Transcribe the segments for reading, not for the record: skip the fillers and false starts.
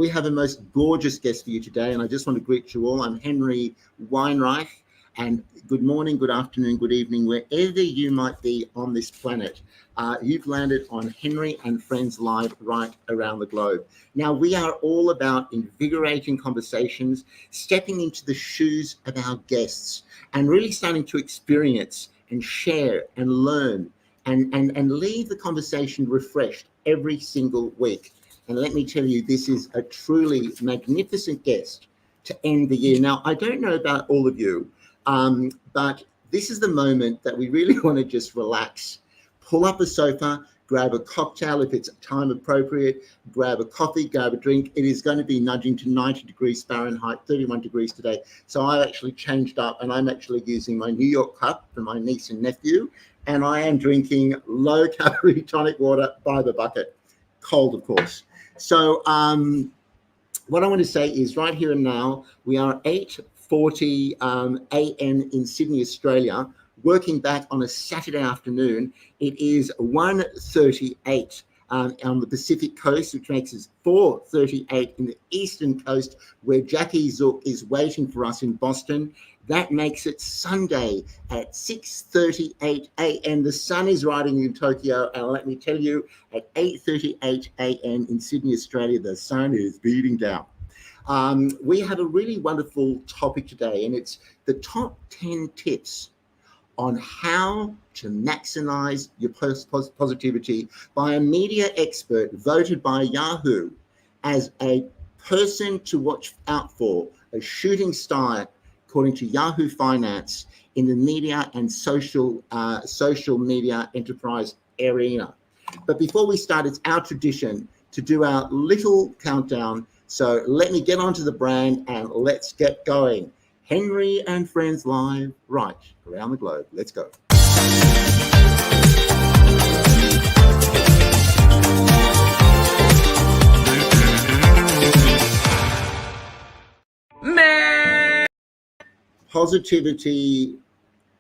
We have a most gorgeous guest for you today, and I just want to greet you all. I'm Henry Weinreich, and good morning, good afternoon, good evening, wherever you might be on this planet. You've landed on Henry and Friends Live right around the globe. Now, we are all about invigorating conversations, stepping into the shoes of our guests, and really starting to experience and share and learn and leave the conversation refreshed every single week. And let me tell you, this is a truly magnificent guest to end the year. Now, I don't know about all of you, but this is the moment that we really want to just relax, pull up a sofa, grab a cocktail if it's time appropriate, grab a coffee, grab a drink. It is going to be nudging to 90 degrees Fahrenheit, 31 degrees today. So I actually changed up and I'm actually using my New York cup for my niece and nephew. And I am drinking low calorie tonic water by the bucket, cold, of course. So what I want to say is right here and now, we are 8:40 a.m. in Sydney, Australia, working back on a Saturday afternoon. It is 1:38 on the Pacific coast, which makes it 4:38 in the eastern coast, where Jackie Zuk is waiting for us in Boston. That makes it Sunday at 6:38 a.m. The sun is rising in Tokyo, and let me tell you, at 8:38 a.m. in Sydney, Australia, the sun is beating down. We have a really wonderful topic today, and it's the top 10 tips on how to maximize your positivity by a media expert voted by Yahoo as a person to watch out for, a shooting star, according to Yahoo Finance, in the media and social media enterprise arena. But before we start, it's our tradition to do our little countdown. So let me get onto the brand and let's get going. Henry and Friends Live, right around the globe. Let's go. Man. Positivity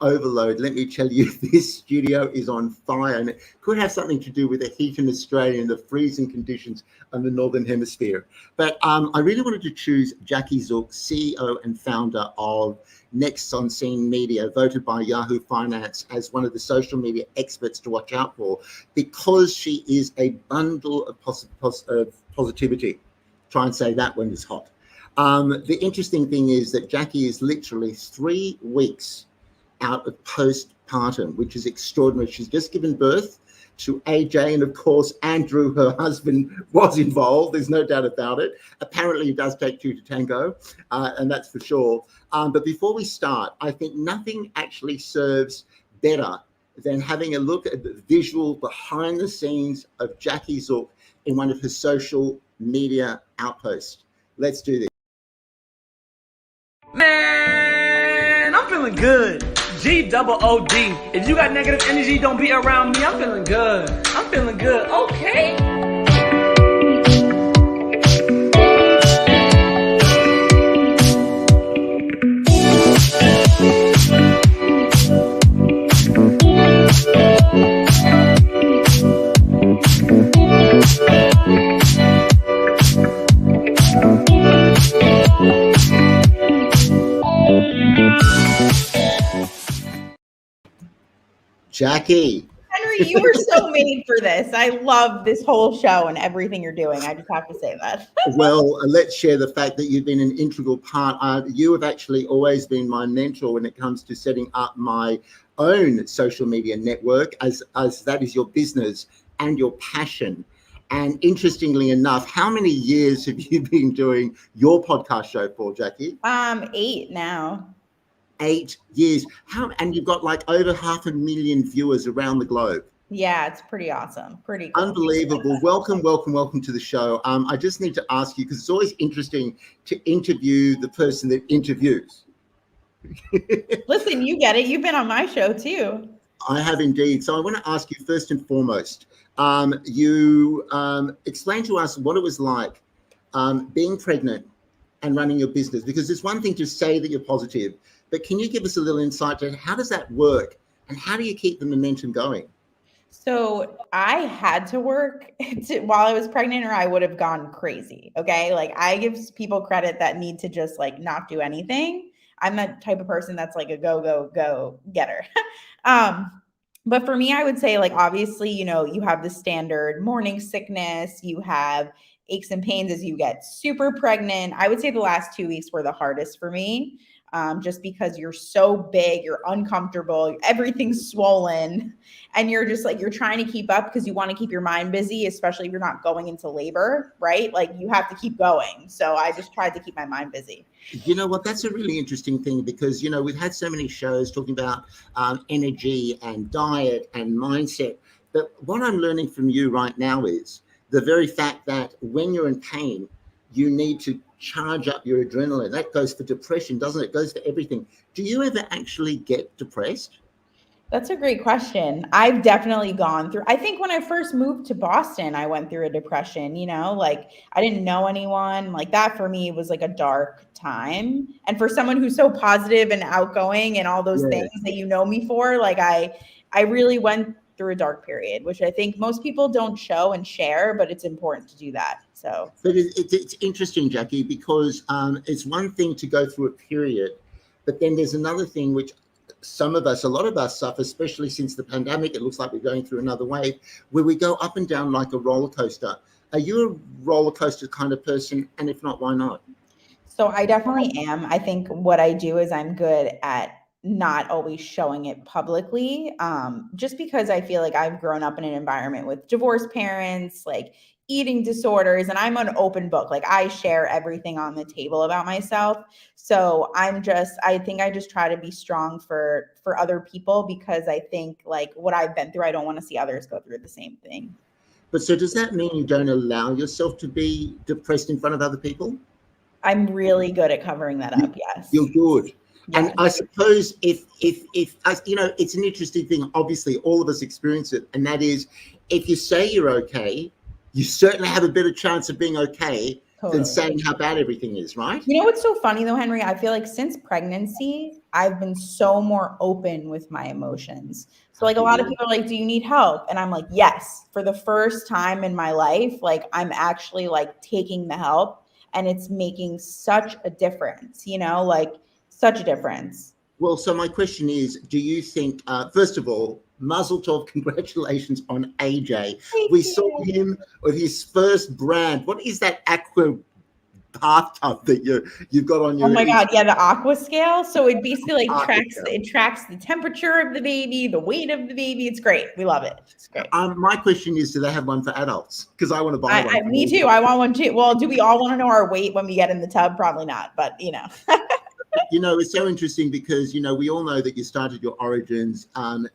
overload. Let me tell you, this studio is on fire, and it could have something to do with the heat in Australia and the freezing conditions in the Northern Hemisphere. But I really wanted to choose Jackie Zuk, CEO and founder of NEXTonSCENE Media, voted by Yahoo Finance as one of the social media experts to watch out for, because she is a bundle of positivity. Try and say that when it's hot. The interesting thing is that Jackie is literally 3 weeks out of postpartum, which is extraordinary. She's just given birth to AJ, and of course, Andrew, her husband, was involved. There's no doubt about it. Apparently, it does take two to tango, and that's for sure. But before we start, I think nothing actually serves better than having a look at the visual behind the scenes of Jackie Zuk in one of her social media outposts. Let's do this. Man, I'm feeling good. G-double-O-D. If you got negative energy, don't be around me. I'm feeling good. I'm feeling good. Okay. Jackie. Henry, you were so made for this. I love this whole show and everything you're doing. I just have to say that. Well, let's share the fact that you've been an integral part. You have actually always been my mentor when it comes to setting up my own social media network, as that is your business and your passion. And interestingly enough, how many years have you been doing your podcast show for, Jackie? 8 now. 8 years. And you've got like over 500,000 viewers around the globe. Yeah, it's pretty awesome. Pretty cool. Unbelievable. Welcome to the show. I just need to ask you, because it's always interesting to interview the person that interviews. Listen, you get it. You've been on my show too. I have indeed. So I want to ask you first and foremost, you explain to us what it was like being pregnant and running your business, because it's one thing to say that you're positive, but can you give us a little insight to how does that work and how do you keep the momentum going? So I had to work while I was pregnant or I would have gone crazy. Okay. Like I give people credit that need to just like not do anything. I'm that type of person that's like a go, go, go getter. um, but for me, I would say like, obviously, you have the standard morning sickness, you have aches and pains as you get super pregnant. I would say the last 2 weeks were the hardest for me. Just because you're so big, you're uncomfortable, everything's swollen, and you're just like, you're trying to keep up because you want to keep your mind busy, especially if you're not going into labor, right? Like you have to keep going. So I just tried to keep my mind busy. You know what? That's a really interesting thing because, we've had so many shows talking about energy and diet and mindset. But what I'm learning from you right now is the very fact that when you're in pain, you need to charge up your adrenaline. That goes for depression, doesn't it? It goes for everything. Do you ever actually get depressed? That's a great question. I've definitely gone through, I think when I first moved to Boston, I went through a depression, like I didn't know anyone. Like that for me was like a dark time. And for someone who's so positive and outgoing and all those Yeah. things that you know me for, like I really went through a dark period, which I think most people don't show and share, but it's important to do that. So, But it's interesting, Jackie, because it's one thing to go through a period, but then there's another thing which a lot of us suffer, especially since the pandemic. It looks like we're going through another wave where we go up and down like a roller coaster. Are you a roller coaster kind of person? And if not, why not? So I definitely am. I think what I do is I'm good at not always showing it publicly. Just because I feel like I've grown up in an environment with divorced parents, like eating disorders, and I'm an open book. Like I share everything on the table about myself. So I think I just try to be strong for other people because I think like what I've been through, I don't want to see others go through the same thing. But so does that mean you don't allow yourself to be depressed in front of other people? I'm really good at covering that up. Yes. You're good. Yes. And I suppose if it's an interesting thing. Obviously, all of us experience it, and that is, if you say you're okay, you certainly have a better chance of being okay than saying how bad everything is, right? You know what's so funny though, Henry? I feel like since pregnancy, I've been so more open with my emotions. So like a lot of people are like, do you need help? And I'm like, yes, for the first time in my life, like I'm actually like taking the help and it's making such a difference, like such a difference. Well, so my question is, do you think, first of all, Mazel Tov, congratulations on AJ. We saw him with his first brand. What is that aqua bathtub that you've got on your? Oh my God, yeah, the aqua scale. So it basically like tracks the temperature of the baby, the weight of the baby. It's great. We love it. It's great. My question is, do they have one for adults? Because I want to buy one. Me too. I want one too. Well, do we all want to know our weight when we get in the tub? Probably not, but It's so interesting because, we all know that you started your origins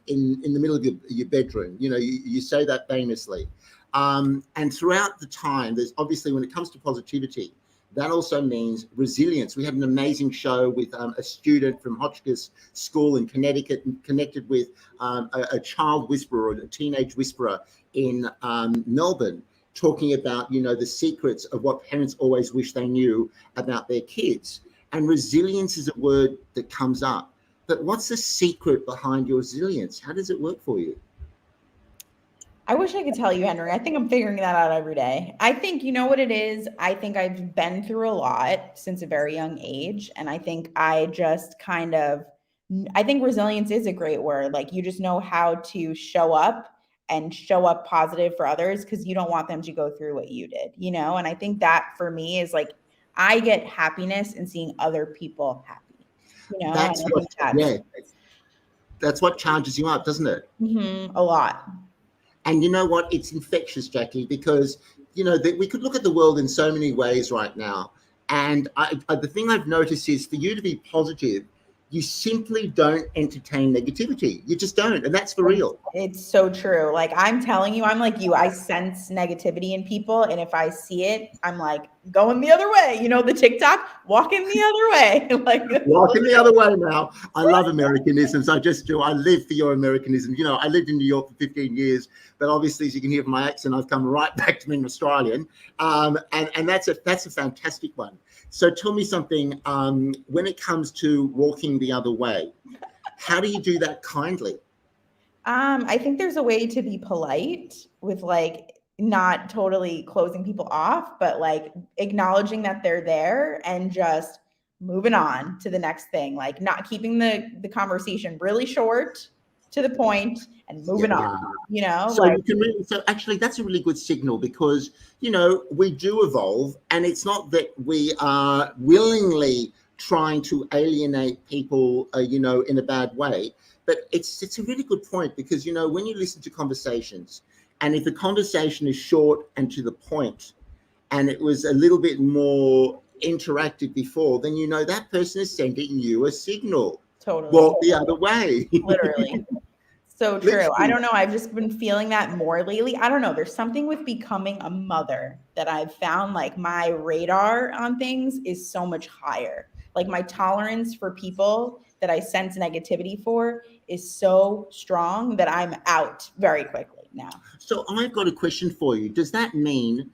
in the middle of your bedroom. You say that famously. And throughout the time, there's obviously, when it comes to positivity, that also means resilience. We had an amazing show with a student from Hotchkiss School in Connecticut and connected with a child whisperer, a teenage whisperer in Melbourne, talking about, the secrets of what parents always wish they knew about their kids. And resilience is a word that comes up. But what's the secret behind your resilience? How does it work for you? I wish I could tell you, Henry. I think I'm figuring that out every day. I think, you know what it is? I think I've been through a lot since a very young age. And I think I think resilience is a great word. Like you just know how to show up and show up positive for others because you don't want them to go through what you did, And I think that for me is like, I get happiness in seeing other people happy, That's what charges you up, doesn't it? Mm-hmm, a lot. And you know what? It's infectious, Jackie, because, we could look at the world in so many ways right now. And the thing I've noticed is for you to be positive, you simply don't entertain negativity. You just don't. And that's for real. It's so true. Like I'm telling you, I'm like you. I sense negativity in people. And if I see it, I'm like going the other way. The TikTok, walking the other way. Like walking the other way now. I love Americanisms. I live for your Americanism. I lived in New York for 15 years, but obviously, as you can hear from my accent, I've come right back to being Australian. And that's a fantastic one. So tell me something, when it comes to walking the other way, how do you do that kindly? I think there's a way to be polite with like not totally closing people off, but like acknowledging that they're there and just moving on to the next thing, like not keeping the conversation really short, to the point, and moving on, you know? So like, you can really, so actually that's a really good signal, because, you know, we do evolve, and it's not that we are willingly trying to alienate people, you know, in a bad way, but it's a really good point, because, you know, when you listen to conversations, and if the conversation is short and to the point, and it was a little bit more interactive before, then you know that person is sending you a signal. totally. Walk the other way. Literally. So true. I don't know. I've just been feeling that more lately. I don't know. There's something with becoming a mother that I've found, like my radar on things is so much higher. Like my tolerance for people that I sense negativity for is so strong that I'm out very quickly now. So I've got a question for you. Does that mean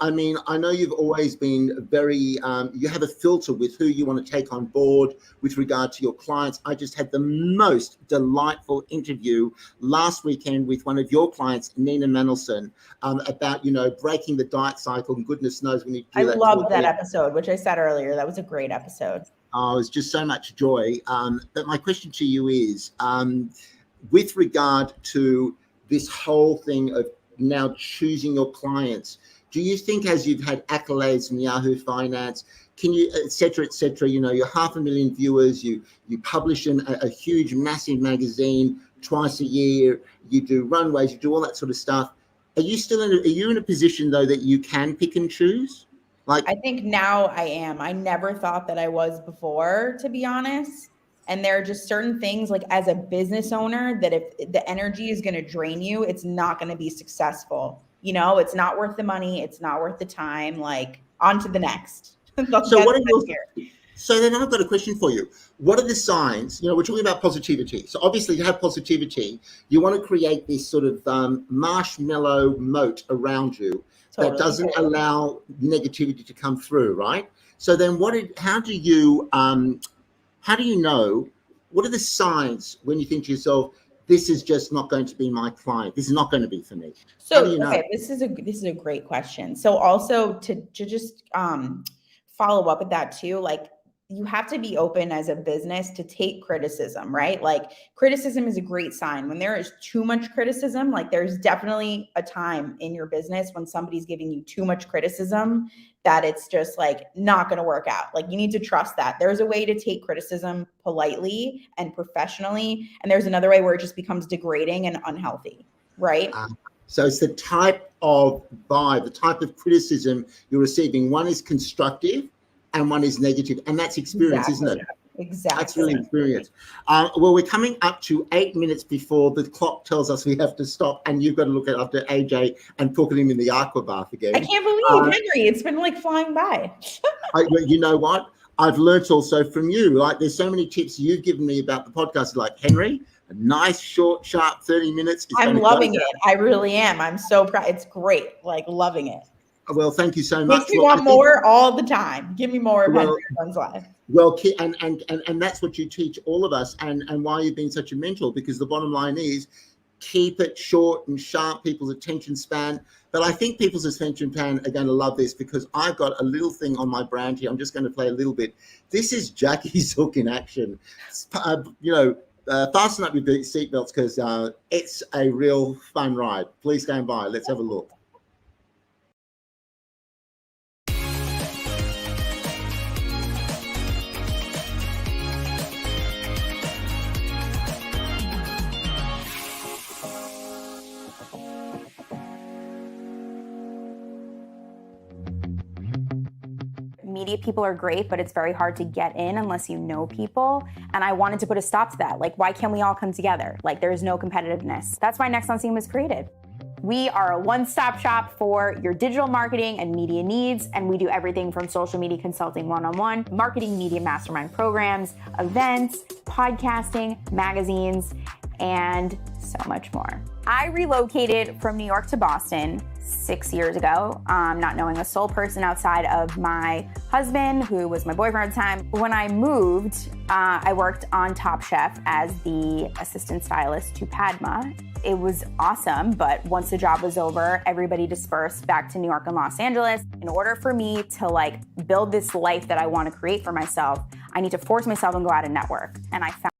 I mean, I know you've always been very, you have a filter with who you want to take on board with regard to your clients. I just had the most delightful interview last weekend with one of your clients, Nina Mandelson, about, you know, breaking the diet cycle. And goodness knows when you do that. I loved that episode, which I said earlier. That was a great episode. Oh, it was just so much joy. But my question to you is, with regard to this whole thing of now choosing your clients, do you think, as you've had accolades from Yahoo Finance, can you, et cetera, you know, you're 500,000 viewers, you publish in a huge, massive magazine twice a year, you do runways, you do all that sort of stuff. Are you in a position though that you can pick and choose? Like, I think now I am. I never thought that I was before, to be honest. And there are just certain things, like as a business owner, that if the energy is going to drain you, it's not going to be successful. You know, it's not worth the money. It's not worth the time. Like, on to the next. So then I've got a question for you. What are the signs? You know, we're talking about positivity. So obviously to have positivity, you want to create this sort of marshmallow moat around you that doesn't allow negativity to come through, right? So then how do you know, what are the signs when you think to yourself, this is just not going to be my client, this is not going to be for me? So, okay, this is a great question. So also to just follow up with that too, like you have to be open as a business to take criticism, right? Like criticism is a great sign. When there is too much criticism, like there's definitely a time in your business when somebody's giving you too much criticism that it's just like not going to work out. Like you need to trust that. There's a way to take criticism politely and professionally. And there's another way where it just becomes degrading and unhealthy, right? So it's the type of vibe, the type of criticism you're receiving. One is constructive and one is negative. And that's experience, isn't it? Exactly. That's really experience. Well, we're coming up to 8 minutes before the clock tells us we have to stop, and you've got to look after AJ and put him in the aqua bath again. I can't believe, Henry, it's been like flying by. You know what? I've learned also from you. Like there's so many tips you've given me about the podcast. Like, Henry, a nice, short, sharp 30 minutes. I'm loving it. I really am. I'm so proud. It's great. Like loving it. Well, thank you so much. Makes me want more all the time. Give me more of FriendsLive. Well, and that's what you teach all of us, and why you've been such a mentor, because the bottom line is keep it short and sharp, people's attention span. But I think people's attention span are going to love this, because I've got a little thing on my brand here. I'm just going to play a little bit. This is Jackie Zuk in action. Fasten up your seatbelts, because it's a real fun ride. Please stand by. Let's have a look. Media people are great, but it's very hard to get in unless you know people. And I wanted to put a stop to that. Like, why can't we all come together? Like, there is no competitiveness. That's why NEXTonSCENE was created. We are a one-stop shop for your digital marketing and media needs, and we do everything from social media consulting one-on-one, marketing media mastermind programs, events, podcasting, magazines, and so much more. I relocated from New York to Boston 6 years ago, not knowing a sole person outside of my husband, who was my boyfriend at the time. When I moved, I worked on Top Chef as the assistant stylist to Padma. It was awesome, but once the job was over, everybody dispersed back to New York and Los Angeles. In order for me to like build this life that I want to create for myself, I need to force myself and go out and network. And I found.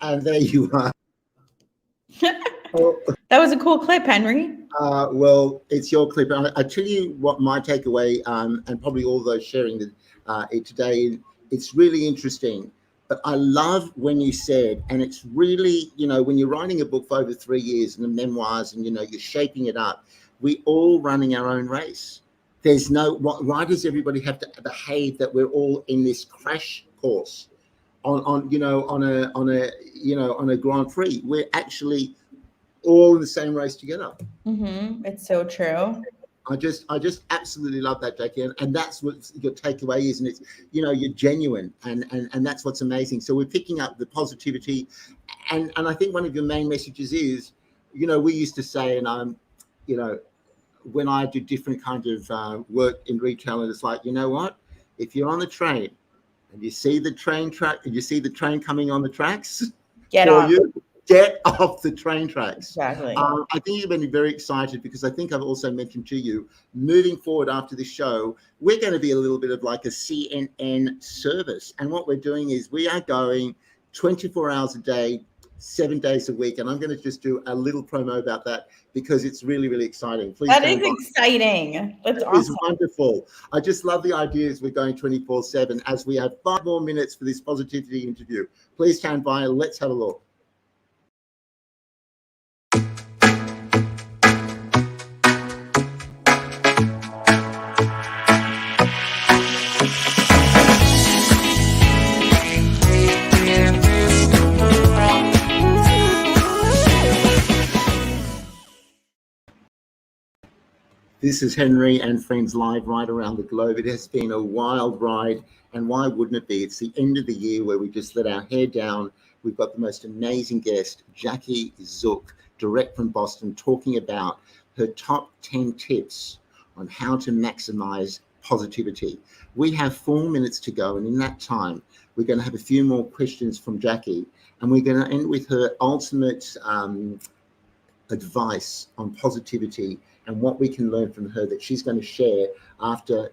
And there you are. That was a cool clip, Henry. Well, it's your clip. I tell you what my takeaway, and probably all those sharing it today, it's really interesting. But I love when you said, and it's really, you know, when you're writing a book for over 3 years and the memoirs and, you know, you're shaping it up, we all running our own race. There's no, why does everybody have to behave that we're all in this crash course on a Grand Prix? We're actually all in the same race together. Mm-hmm. It's so true. I just absolutely love that, Jackie, and that's what your takeaway is, and it's, you know, you're genuine, and that's what's amazing. So we're picking up the positivity, and I think one of your main messages is, you know, we used to say, and you know, when I do different kinds of work in retail, and it's like, you know what, if you're on the train and you see the train track and you see the train coming on the tracks, Get off. Get off the train tracks. Exactly. I think you're going to be very excited, because I think I've also mentioned to you, moving forward after this show, we're going to be a little bit of like a CNN service. And what we're doing is we are going 24 hours a day, 7 days a week. And I'm going to just do a little promo about that, because it's really, really exciting. Please. That is exciting. That's awesome. It's wonderful. I just love the ideas. We're going 24/7 as we have 5 more minutes for this positivity interview. Please stand by. Let's have a look. This is Henry and Friends Live right around the globe. It has been a wild ride, and why wouldn't it be? It's the end of the year where we just let our hair down. We've got the most amazing guest, Jackie Zuk, direct from Boston, talking about her top 10 tips on how to maximize positivity. We have 4 minutes to go, and in that time, we're going to have a few more questions from Jackie, and we're going to end with her ultimate advice on positivity and what we can learn from her that she's going to share after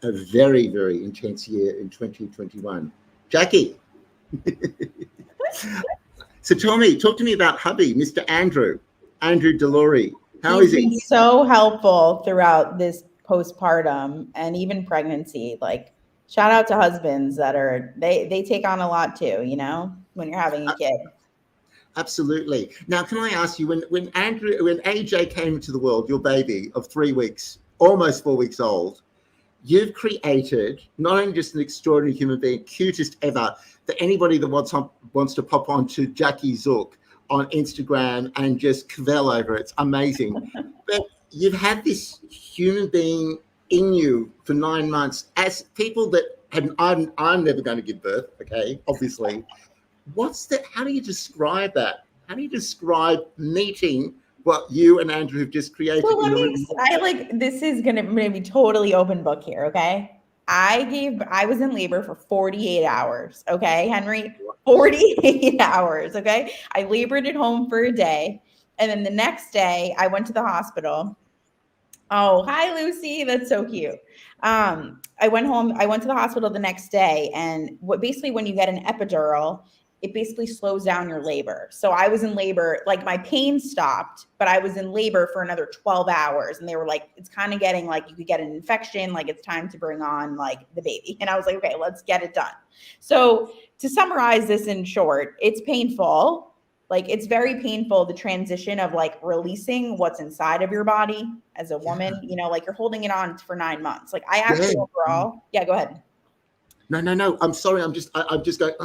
a very, very intense year in 2021. Jackie. So talk to me about hubby, Mr. Andrew Delory. How is he? So helpful throughout this postpartum and even pregnancy. Like, shout out to husbands that are, they take on a lot too, you know, when you're having a kid. Absolutely. Now, can I ask you, when AJ came into the world, your baby of 3 weeks, almost 4 weeks old, you've created not only just an extraordinary human being, cutest ever, that anybody that wants to pop onto Jackie Zuk on Instagram and just cavell over it. It's amazing. But you've had this human being in you for 9 months. As people that I'm never going to give birth, okay, obviously. How do you describe that? How do you describe meeting what you and Andrew have just created? So this is gonna be totally open book here, okay? I was in labor for 48 hours, okay, Henry? 48 hours, okay? I labored at home for a day, and then the next day I went to the hospital. Oh, hi, Lucy. That's so cute. I went to the hospital the next day, and basically when you get an epidural, it basically slows down your labor. So I was in labor, like my pain stopped, but I was in labor for another 12 hours. And they were like, it's kind of getting like, you could get an infection, like it's time to bring on like the baby. And I was like, okay, let's get it done. So to summarize this in short, it's painful. Like it's very painful, the transition of like releasing what's inside of your body as a woman, you know, like you're holding it on for 9 months. Like I actually overall, go ahead. No. I'm sorry. I'm just going,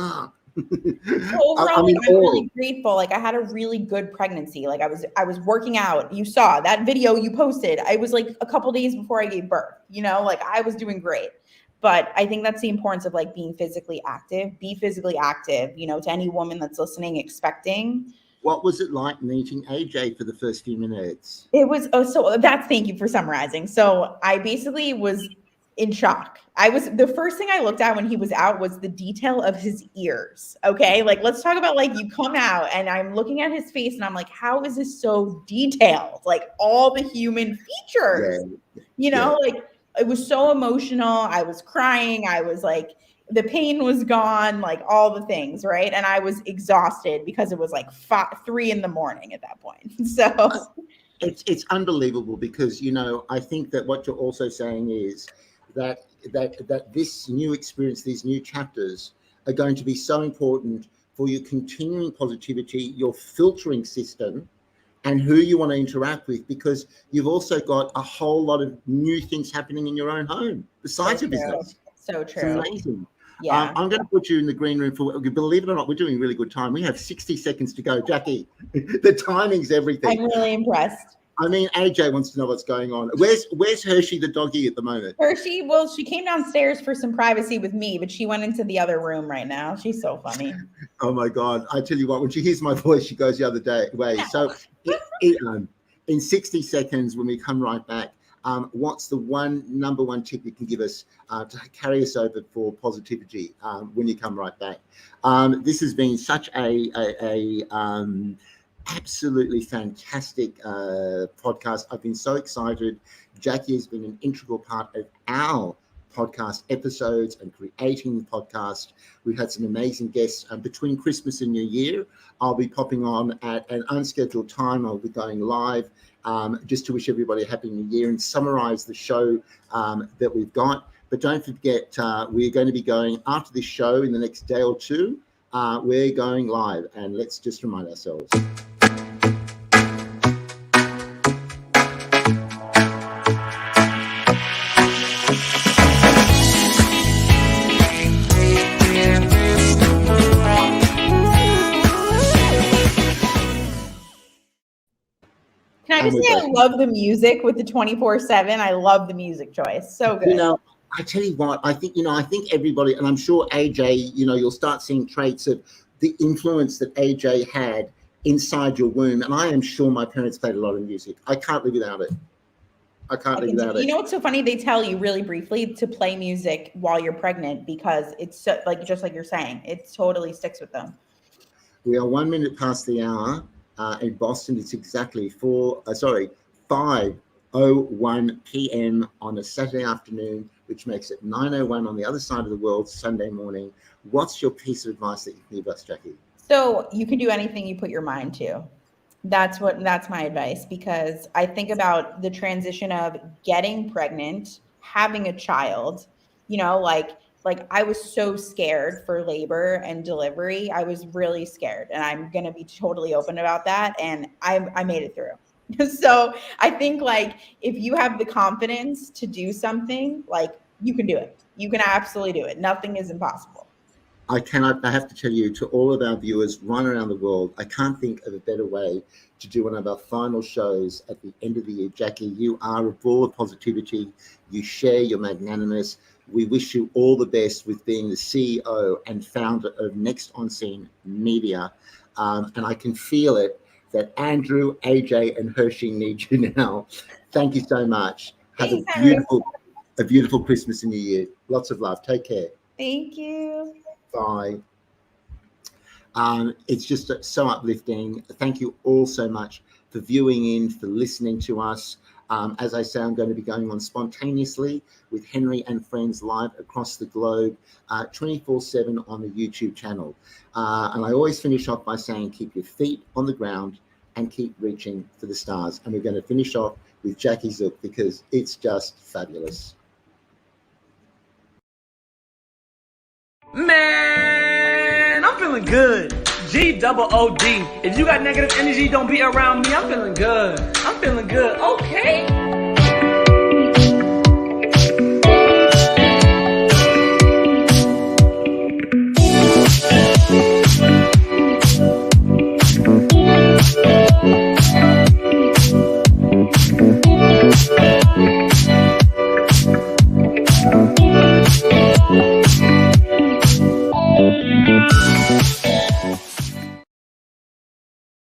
Overall, I'm really grateful. Like I had a really good pregnancy. Like I was working out. You saw that video you posted. I was like a couple days before I gave birth, you know, like I was doing great. But I think that's the importance of like being physically active. Be physically active, you know, to any woman that's listening, expecting. What was it like meeting AJ for the first few minutes? It was, thank you for summarizing. So I basically was in shock. The first thing I looked at when he was out was the detail of his ears. Okay. Like, let's talk about, like, you come out and I'm looking at his face and I'm like, how is this so detailed? Like, all the human features, like, it was so emotional. I was crying. I was like, the pain was gone, like all the things, right? And I was exhausted because it was like 3 a.m. at that point. So it's unbelievable because, I think that what you're also saying is that this new experience, these new chapters are going to be so important for your continuing positivity, your filtering system, and who you want to interact with, because you've also got a whole lot of new things happening in your own home besides your business. So true. It's amazing. Yeah. I'm going to put you in the green room for, believe it or not, we're doing really good time. We have 60 seconds to go. Jackie, the timing's everything. I'm really impressed. I mean, AJ wants to know what's going on. Where's Hershey the doggy at the moment? Hershey, well, she came downstairs for some privacy with me, but she went into the other room right now. She's so funny. Oh my God. I tell you what, when she hears my voice, she goes the other way. So in 60 seconds, when we come right back, what's the number one tip you can give us to carry us over for positivity when you come right back? This has been such a absolutely fantastic podcast. I've been so excited. Jackie has been an integral part of our podcast episodes and creating the podcast. We've had some amazing guests between Christmas and New Year. I'll be popping on at an unscheduled time. I'll be going live just to wish everybody a happy new year and summarize the show that we've got. But don't forget, we're going to be going after this show in the next day or two. We're going live, and let's just remind ourselves. Can I just say I love the music with the 24/7. I love the music choice. So good. I tell you what, I think everybody, and I'm sure AJ, you'll start seeing traits of the influence that AJ had inside your womb. And I am sure my parents played a lot of music. I can't live without it. I can't live without it. You know what's so funny? They tell you really briefly to play music while you're pregnant because it's so, just like you're saying, it totally sticks with them. We are 1 minute past the hour. In Boston, it's exactly 5:01 p.m. on a Saturday afternoon, which makes it 9:01 on the other side of the world Sunday morning. What's your piece of advice that you can give us, Jackie? So you can do anything you put your mind to. That's my advice, because I think about the transition of getting pregnant, having a child, like I was so scared for labor and delivery. I was really scared, and I'm going to be totally open about that. And I made it through. So I think if you have the confidence to do something, you can do it. You can absolutely do it. Nothing is impossible. I have to tell you, to all of our viewers right around the world, I can't think of a better way to do one of our final shows at the end of the year. Jackie, you are a ball of positivity. You share, you're magnanimous. We wish you all the best with being the CEO and founder of NEXTonSCENE Media. And I can feel it that Andrew, AJ, and Hershey need you now. Thank you so much. Have a beautiful Christmas and New Year. Lots of love. Take care. Thank you. Bye. It's just so uplifting. Thank you all so much for viewing in, for listening to us. As I say, I'm going to be going on spontaneously with Henry and Friends live across the globe, 24/7 on the YouTube channel. And I always finish off by saying, keep your feet on the ground and keep reaching for the stars. And we're going to finish off with Jackie Zuk because it's just fabulous. Man, I'm feeling good. G-double-O-D. If you got negative energy, don't be around me. I'm feeling good. I'm feeling good. Okay.